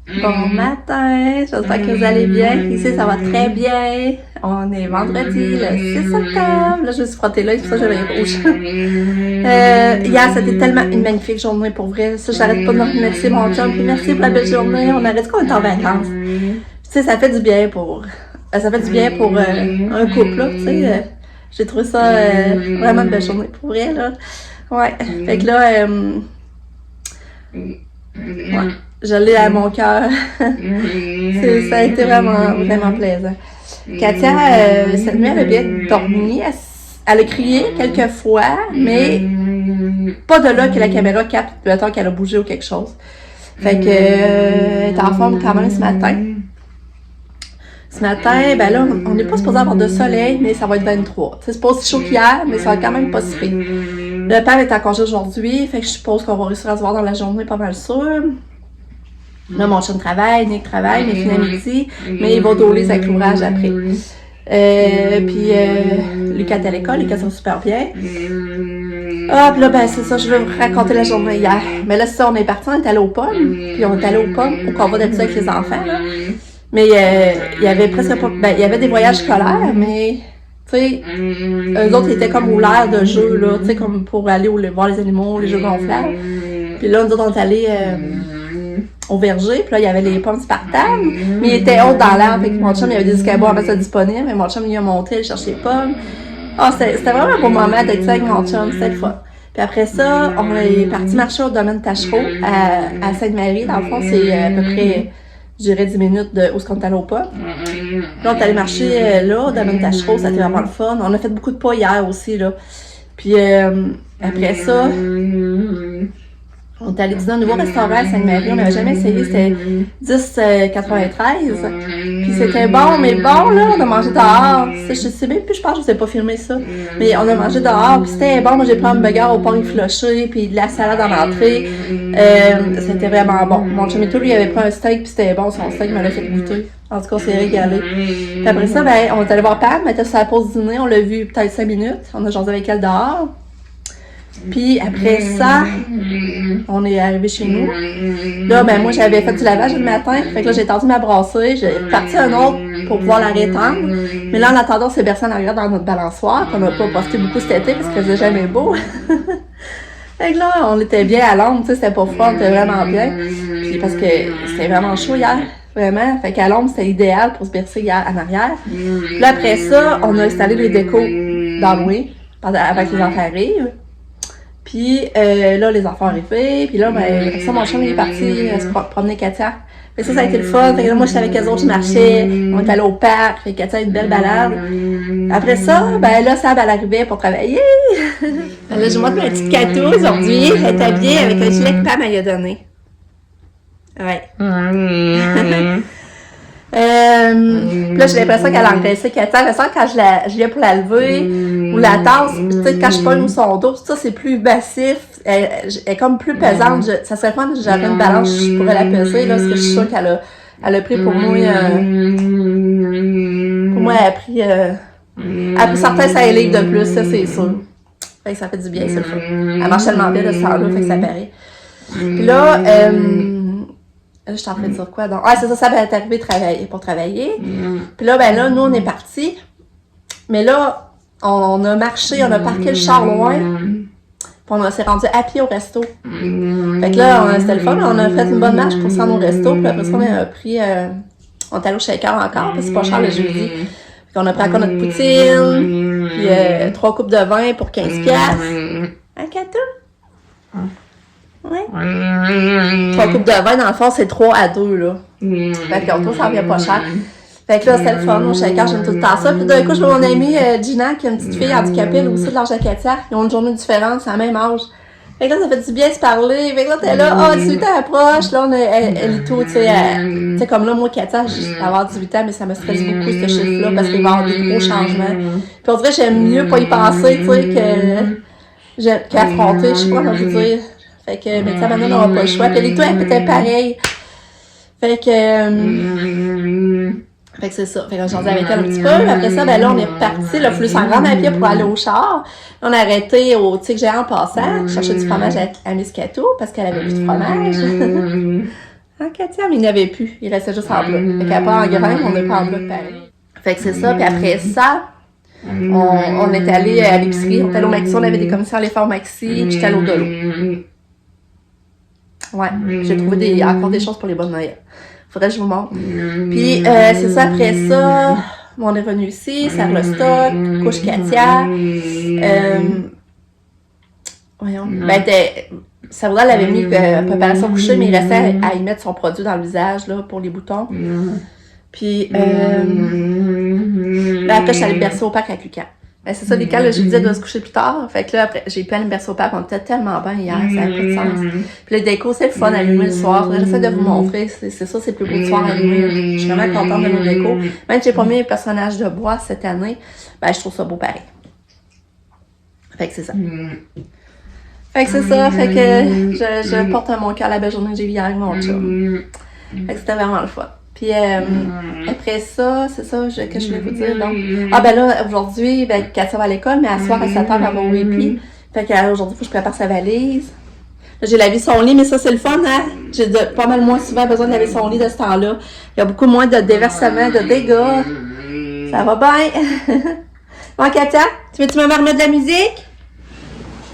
Bon matin, j'espère que vous allez bien. Ici, ça va très bien. On est vendredi, le 6 octobre. Là, je me suis frottée là, c'est pour ça que j'ai l'œil rouge. Hier, c'était tellement une magnifique journée pour vrai. Ça, j'arrête pas de me remercier mon chum. Puis merci pour la belle journée. On arrête qu'on est en vacances. Tu sais, ça fait du bien pour... ça fait du bien pour un couple, là, tu sais. J'ai trouvé ça vraiment une belle journée pour vrai, là. Ouais. Fait que là... ouais. Je l'ai à mon cœur. Ça a été vraiment, vraiment plaisant. Katia, cette nuit, elle a bien dormi. Elle a crié quelques fois, mais pas de là que la caméra capte le temps qu'elle a bougé ou quelque chose. Fait que, elle est en forme quand même ce matin. Ce matin, ben là, on n'est pas supposé avoir de soleil, mais ça va être 23. C'est pas aussi chaud qu'hier, mais ça va quand même pas si pire. Le père est en congé aujourd'hui, fait que je suppose qu'on va réussir à se voir dans la journée, pas mal sûr. Là, mon chum travaille, Nick travaille, mais finit à midi, mais il va doler avec l'ouvrage après. Puis Lucas est à l'école, Lucas ça va super bien. Ah, puis là, ben c'est ça, je vais vous raconter la journée hier. Mais là, c'est ça, on est parti, on est allé aux pommes, puis on est allé aux pommes, où qu'on va d'habitude avec les enfants, là. Mais il y avait presque pas, ben il y avait des voyages scolaires, mais... Tu sais, eux autres, ils étaient comme au l'air de jeu, là, tu sais, comme pour aller voir les animaux, les jeux gonflables. Puis là, nous autres, on est allés au verger, puis là, il y avait les pommes spartanes, mais ils étaient hautes dans l'air, fait que mon chum, il y avait des escabeaux en fait disponibles, mais mon chum, il a monté, il cherchait les pommes. Ah, c'était vraiment un beau moment d'être avec mon chum, c'était le fun. Puis après ça, on est parti marcher au domaine Tachereau, à Sainte-Marie, dans le fond, c'est à peu près... Je dirais 10 minutes de où est-ce qu'on est allé au pas. Là, on est allé marcher là, au domaine Tachereau, ça a été vraiment le fun. On a fait beaucoup de pas hier aussi, là. Puis après ça, on est allé dîner à un nouveau restaurant à Sainte-Marie. On n'avait jamais essayé, c'était 10,93. Puis c'était bon, mais bon, là, on a mangé dehors. Je sais même plus, je pense que je ne sais pas filmer ça. Mais on a mangé dehors, puis c'était bon. Moi, j'ai pris un burger au pain effiloché, puis de la salade en entrée. C'était vraiment bon. Mon chum et tout, lui, il avait pris un steak, puis c'était bon. Son steak me l'a fait goûter. En tout cas, on s'est régalé. Puis après ça, ben, on est allé voir Pam, elle était sur la pause dîner. On l'a vu peut-être 5 minutes. On a jasé avec elle dehors. Puis après ça, on est arrivé chez nous. Là, ben moi, j'avais fait du lavage le matin. Fait que là, j'ai tendu ma brassée. J'ai parti un autre pour pouvoir la rétendre. Mais là, en attendant, c'est bercé en arrière dans notre balançoire. Qu'on n'a pas profité beaucoup cet été parce qu'il faisait jamais beau. Fait que là, on était bien à l'ombre. Tu sais, c'était pas froid, on était vraiment bien. Puis parce que c'était vraiment chaud hier. Vraiment. Fait qu'à l'ombre, c'était idéal pour se bercer hier en arrière. Puis là, après ça, on a installé les décos d'Halloween avec les enfants arrivent. Puis là, les enfants arrivaient, puis là, ben, ça, mon chum, il est parti se promener Katia. Fait que ça a été le fun. Fait que là, moi, j'étais avec les autres, je marchais, on est allé au parc, fait que Katia a une belle balade. Après ça, ben là, Sab, elle arrivait pour travailler. Là, je vous montre ma petite Katou aujourd'hui. Elle est habillée avec un gilet que Pam elle a donné. Ouais. Là, j'ai l'impression qu'elle a engraissé Katia. Elle sent quand je viens pour la lever ou la tasse, tu sais, quand je pogne son dos, ça, c'est plus massif. Elle est comme plus pesante. Ça serait fun que j'avais une balance, je pourrais la peser, là, parce que je suis sûre qu'elle a pris pour moi, elle a pris certains 5 livres de plus, ça, c'est sûr. Fait que ça fait du bien, c'est le fun. Elle marche tellement bien de ce temps-là, fait que ça paraît. Puis là, je suis en train de dire quoi donc? Ah, c'est ça va être arrivé pour travailler. Puis là, ben là, nous, on est partis. Mais là, on a marché, on a parqué le char loin. Puis on s'est rendu à pied au resto. Fait que là, c'était le fun. On a fait une bonne marche pour se rendre au resto. Puis après ça, on a pris... on est allé au shaker encore, parce que c'est pas cher le jeudi. Fait qu'on a pris encore notre poutine. Puis 3 coupes de vin pour 15$. Un cadeau? Ouais. 3 coupes de vin, dans le fond, c'est 3 à 2, là. Fait que l'auto, ça revient pas cher. Fait que là, c'était le fun. Au shaker, j'aime tout le temps ça. Puis d'un coup, je vois mon amie Gina, qui a une petite fille handicapée, elle aussi de l'âge de Katia. Ils ont une journée différente, c'est à la même âge. Fait que là, ça fait du bien de se parler. Fait que là, t'es là, 18 ans approche. Là, elle est tout, tu sais, comme là, moi, Katia, j'ai avoir 18 ans, mais ça me stresse beaucoup, ce chiffre-là, parce qu'il va y avoir des gros changements. Puis on dirait que j'aime mieux pas y penser, tu sais, qu'affronter, je sais pas comment vous dire. Fait que, mais ça, maintenant, on n'aura pas le choix. Puis les toits, elle était pareil. Fait que c'est ça. Fait que j'en ai avec elle un petit peu. Après ça, ben là, on est reparti. Là, il a fallu s'en rendre à pied pour aller au char. Là, on a arrêté au Tic Géant en passant. Chercher du fromage à Miss Katou parce qu'elle avait plus de fromage. En 4e, il n'y avait plus. Il restait juste en plat. Fait qu'après, en grain, on n'est pas en plat pareil. Fait que c'est ça. Puis après ça, on est allé à l'épicerie. On est allé au Maxi. On avait des commissions à aller faire au Maxi. Puis j'étais allé au Dolo. Ouais. J'ai trouvé encore des choses pour les bonnes Noël. Faudrait que je vous montre. Puis c'est ça. Après ça, on est revenu ici. Faire le stock. Couche Katia. Voyons. Ben, Saouda l'avait mis préparation coucher, mais il restait à y mettre son produit dans le visage là, pour les boutons. Puis là, après, je suis allée me bercer au parc avec Lucas. Ben, c'est ça, Lucas, là, je lui disais, elle doit se coucher plus tard. Fait que là, après, j'ai pu aller me bercer au parc. On était tellement bien hier, ça n'a pas de sens. Puis le déco, c'est le fun à allumer le soir. J'essaie de vous montrer. C'est ça, c'est le plus beau de soir à allumer. Je suis vraiment contente de nos décos. Même si j'ai pas mis les personnages de bois cette année, ben, je trouve ça beau pareil. Fait que c'est ça. Fait que c'est ça, fait que je porte mon cœur à la belle journée que j'ai eue hier avec mon chum. Fait que c'était vraiment le fun. Puis après ça, c'est ça que je voulais vous dire. Donc, ah ben là, aujourd'hui, ben, Katia va à l'école, mais à soir à 7h, elle va au répit. Fait qu'aujourd'hui, il faut que je prépare sa valise. Là, j'ai lavé son lit, mais ça, c'est le fun, hein? J'ai pas mal moins souvent besoin de laver son lit de ce temps-là. Il y a beaucoup moins de déversement, de dégâts. Ça va bien. Bon, Katia, tu veux-tu me remettre de la musique?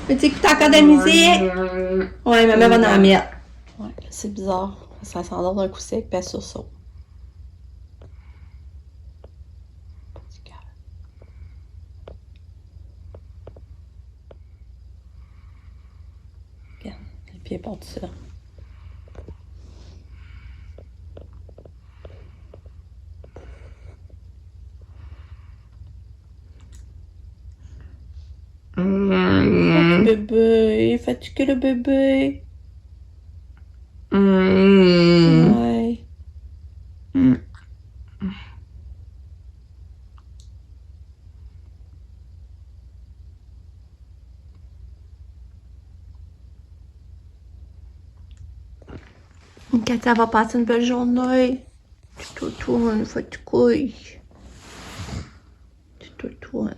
Veux-tu écouter encore de la musique? Ouais, maman va en mettre. Ouais, c'est bizarre. Ça s'endort d'un coup sec, puis elle sursaute. Petit cœur. Regarde, les pieds portent ça. Bébé, fatigué le bébé. Ouais. Katia va passer une belle journée. Tu tournes, fatigué. Tu tournes.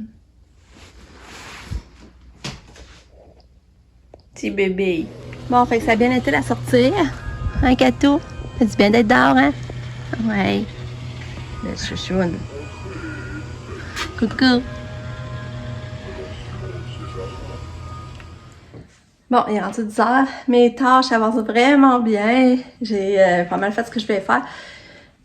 Petit bébé. Bon, fait que ça a bien été la sortie. Hein, Katou? Ça dit bien d'être dehors, hein? Ouais. Le chouchoune. Coucou. Bon, il est rendu 10 heures. Mes tâches avancent vraiment bien. J'ai pas mal fait ce que je vais faire.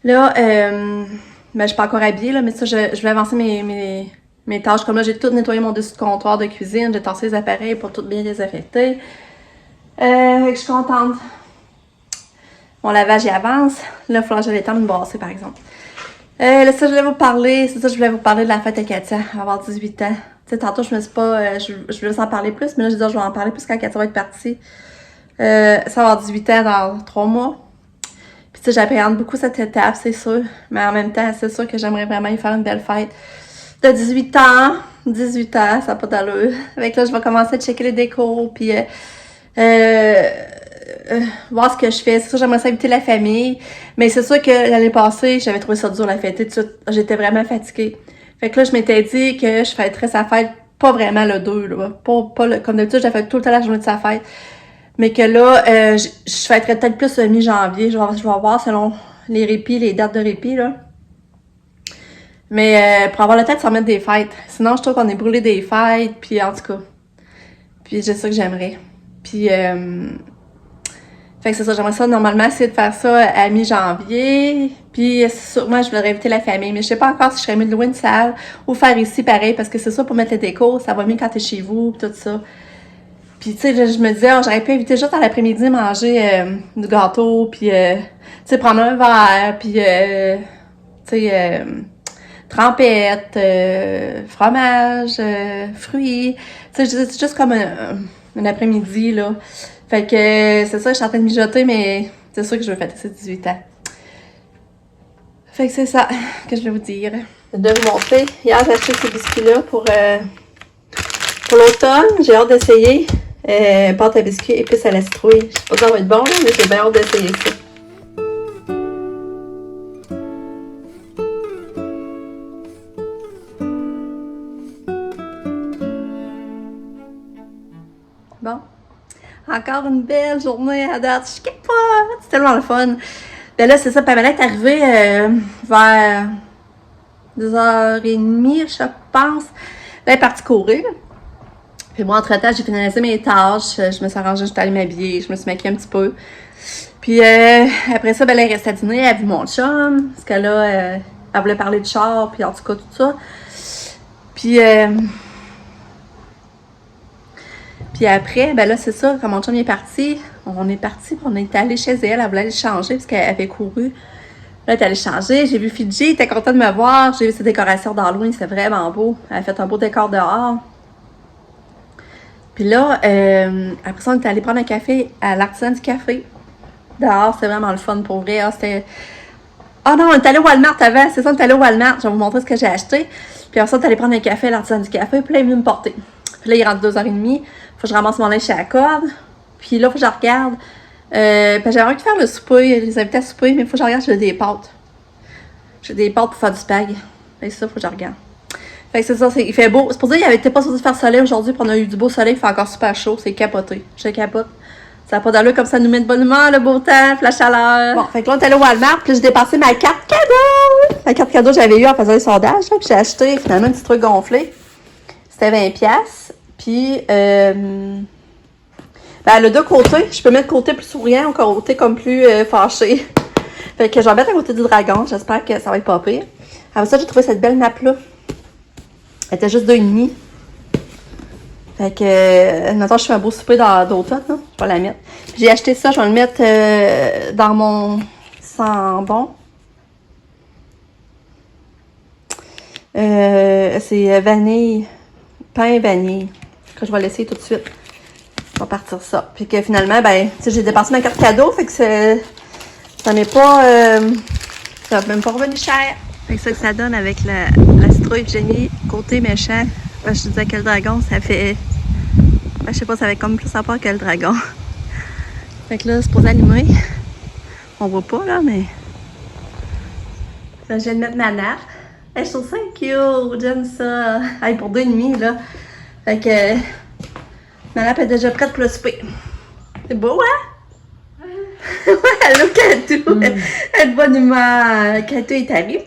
Là, ben, je suis pas encore habillée, là, mais ça, je vais avancer mes tâches. Comme là, j'ai tout nettoyé mon dessus de comptoir de cuisine. J'ai tassé les appareils pour tout bien désinfecter. Je suis contente. Mon lavage y avance. Là, il faudra que j'ai le temps de me brasser, par exemple. Là, ça, je voulais vous parler. C'est ça, je voulais vous parler de la fête à Katia. Elle va avoir 18 ans. Tu sais, tantôt, je me suis pas. Je voulais en parler plus, mais là, je vais en parler plus quand Katia va être partie. Ça va avoir 18 ans dans 3 mois. Puis, tu sais, j'appréhende beaucoup cette étape, c'est sûr. Mais en même temps, c'est sûr que j'aimerais vraiment y faire une belle fête. De 18 ans. 18 ans, ça n'a pas d'allure. Avec là, je vais commencer à checker les décos. Puis, voir ce que je fais. C'est sûr, j'aimerais ça inviter la famille. Mais c'est sûr que l'année passée, j'avais trouvé ça dur la fête. Tout de suite, j'étais vraiment fatiguée. Fait que là, je m'étais dit que je fêterais sa fête, pas vraiment le 2, là. Pas comme d'habitude, j'ai fait tout le temps la journée de sa fête. Mais que là, je fêterais peut-être plus mi-janvier. Je vais voir selon les répits, les dates de répit, là. Mais pour avoir le temps de s'en mettre des fêtes. Sinon, je trouve qu'on est brûlé des fêtes. Puis en tout cas. Puis c'est ça que j'aimerais. Puis fait que c'est ça, j'aimerais ça normalement essayer de faire ça à mi-janvier. Puis sûrement je voudrais inviter la famille. Mais je sais pas encore si je serais mieux de louer une salle ou faire ici pareil. Parce que c'est ça, pour mettre les décos, ça va mieux quand t'es chez vous, tout ça. Puis tu sais, je me disais, j'aurais pu inviter juste dans l'après-midi manger du gâteau. Puis tu sais, prendre un verre. Puis tu sais, trempette, fromage, fruits. Tu sais, c'est juste comme un après-midi, là. Fait que c'est ça, je suis en train de mijoter, mais c'est sûr que je veux fêter ces 18 ans. Fait que c'est ça que je vais vous dire. De vous montrer. Hier, j'ai acheté ces biscuits-là pour l'automne. J'ai hâte d'essayer. Pâte à biscuits, épices à la citrouille. Je sais pas si ça va être bon, là, mais j'ai bien hâte d'essayer ça. Bon. Encore une belle journée à date. Je capote! C'est tellement le fun. Ben là, c'est ça, Pamela est arrivée vers 2h30, je pense. Elle est partie courir. Puis moi, entre-temps, j'ai finalisé mes tâches. Je me suis arrangée, j'étais allée m'habiller, je me suis maquillée un petit peu. Puis après ça, ben, elle est restée à dîner, elle a vu mon chum. Parce que là, elle voulait parler de char, puis en tout cas, tout ça. Puis après, ben là, c'est ça, quand mon chum est parti, on est allé chez elle, elle voulait aller changer parce qu'elle avait couru. Là, elle est allée changer, j'ai vu Fidji, elle était contente de me voir, j'ai vu ses décorations d'Halloween, c'était vraiment beau. Elle a fait un beau décor dehors. Puis là, après ça, on est allé prendre un café à l'Artisan du Café. Dehors, c'était vraiment le fun pour vrai. C'était... Oh non, on est allé au Walmart avant, c'est ça, on est allé au Walmart, je vais vous montrer ce que j'ai acheté. Puis après ça, on est allé prendre un café à l'Artisan du Café, puis là, il est venu me porter. Puis là, il rentre 2h30. Faut que je ramasse mon linge chez la corde. Puis là, faut que je regarde. J'aimerais envie de faire le souper, les invités à souper, mais il faut que je regarde, j'ai des pâtes. J'ai des pâtes pour faire du spag. Fait que ça, faut que je regarde. Fait que c'est ça, il fait beau. C'est pour ça qu'il était pas supposé faire soleil aujourd'hui, puis on a eu du beau soleil, il fait encore super chaud. C'est capoté. Je capote. Ça n'a pas d'allure comme ça nous met de bonne humeur, le beau temps, la chaleur. Bon, fait que là, on est allé au Walmart, puis j'ai dépassé ma carte cadeau. La carte cadeau que j'avais eue en faisant les sondages, puis j'ai acheté finalement un petit truc gonflé. C'était 20$. Puis, ben, elle a deux côtés. Je peux mettre côté plus souriant ou côté comme plus fâché. Fait que je vais mettre à côté du dragon. J'espère que ça va être pas pire. Après ça, j'ai trouvé cette belle nappe-là. Elle était juste 2,5. Fait que, maintenant, je fais un beau souper d'automne. Je vais la mettre. J'ai acheté ça. Je vais le mettre dans mon sambon. C'est vanille. Pain vanille. Que je vais laisser tout de suite. On va partir ça. Puis que finalement, ben, tu sais, j'ai dépensé ma carte cadeau, fait que ça n'est pas, ça va même pas revenu cher. Fait que ça que ça donne avec la citrouille que j'ai mis côté méchant. Ben, je disais que le dragon, ça fait, ben, je sais pas, ça avait comme plus à part que le dragon. Fait que là, c'est pour allumer. On voit pas, là, mais là, je viens de mettre ma nappe. Hey, je trouve ça cute, j'aime ça. Hey, pour 2,5, là. Fait que ma nappe est déjà prête pour le souper. C'est beau, hein? Ouais, allô, Katou! Elle est de bonne humeur. Katou est arrivée.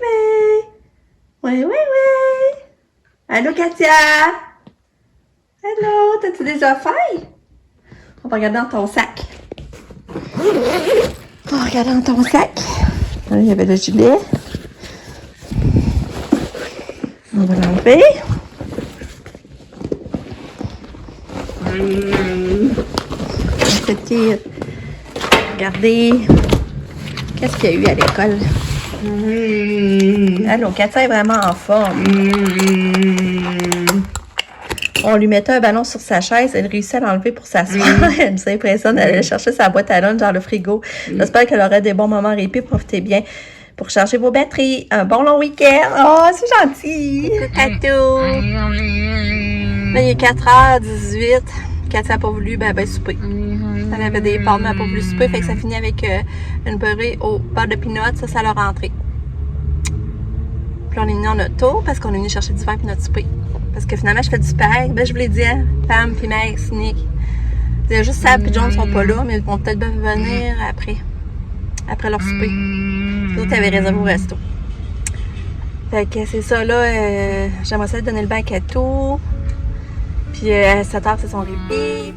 Ouais. Allô, Katia! Allô, t'as-tu déjà faim? On va regarder dans ton sac. On va regarder dans ton sac. Là, il y avait le gilet. On va l'enlever. Petit, regardez, qu'est-ce qu'il y a eu à l'école? Allô, Katia est vraiment en forme. On lui mettait un ballon sur sa chaise, elle réussit à l'enlever pour s'asseoir. Elle nous impressionne, elle allait chercher sa boîte à lunch dans le frigo. J'espère qu'elle aura des bons moments répit, profitez bien pour charger vos batteries. Un bon long week-end. Oh, c'est gentil. Katou. Là, il est 4h18. Katia n'a pas voulu souper. Elle avait des pâtes, mais elle n'a pas voulu souper. Fait que ça finit avec une beurrée au beurre de pinot. Ça l'a rentré. Puis on est venu en auto parce qu'on est venu chercher du vin pour notre souper. Parce que finalement, je fais du spag. Ben, je vous l'ai dit, hein, Pam, puis Max, Nick. Il y a juste Sab et John ne sont pas là, mais ils vont peut-être venir après leur souper. Les autres avaient réservé au resto. Fait que c'est ça, là. J'aimerais ça lui donner le bain à Katou. Puis à 7h, c'est son répit.